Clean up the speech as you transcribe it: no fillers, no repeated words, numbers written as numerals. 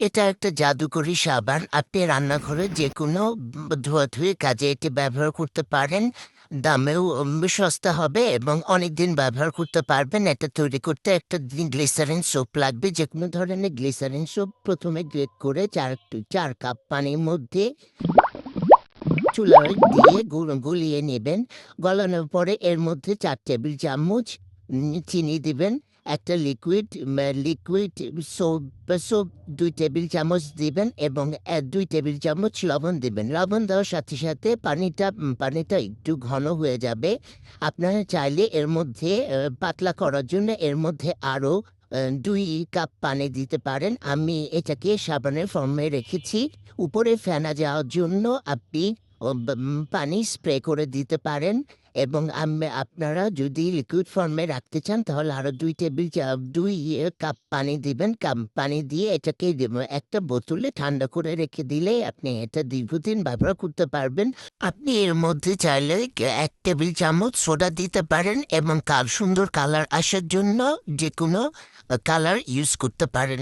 এটা একটা জাদুকরি সাবান। আপনি রান্নাঘরে যেকোনো ধোয়াধুয়ি কাজে এটি ব্যবহার করতে পারেন। দামেও সস্তা হবে এবং অনেকদিন ব্যবহার করতে পারবেন। এটা তৈরি করতে একটা গ্লিসারিন সোপ লাগবে। যেকোনো ধরনের গ্লিসারিন সোপ প্রথমে গ্রেট করে ৪ কাপ পানির মধ্যে চুলায় দিয়ে গুলিয়ে নেবেন। গলানোর পরে এর মধ্যে ৪ টেবিল চামচ চিনি দিবেন। একটা লিকুইড সোপ সোপ ২ টেবিল চামচ দিবেন এবং ২ টেবিল চামচ লবণ দিবেন। লবণ দেওয়ার সাথে সাথে পানিটা একটু ঘন হয়ে যাবে। আপনারা চাইলে এর মধ্যে পাতলা করার জন্য এর মধ্যে আরও ২ কাপ পানি দিতে পারেন। আমি এটাকে সাবানের ফর্মে রেখেছি। উপরে ফেনা যাওয়ার জন্য আপনি পানি স্প্রে করে দিতে পারেন এবং আপনারা যদি লিকুইড ফর্মে রাখতে চান তাহলে আরও ২ কাপ পানি দিবেন। পানি দিয়ে এটাকে একটা বোতলে ঠান্ডা করে রেখে দিলে আপনি এটা দীর্ঘদিন ব্যবহার করতে পারবেন। আপনি এর মধ্যে চাইলে ১ টেবিল চামচ সোডা দিতে পারেন এবং সুন্দর কালার আসার জন্য যেকোনো কালার ইউজ করতে পারেন।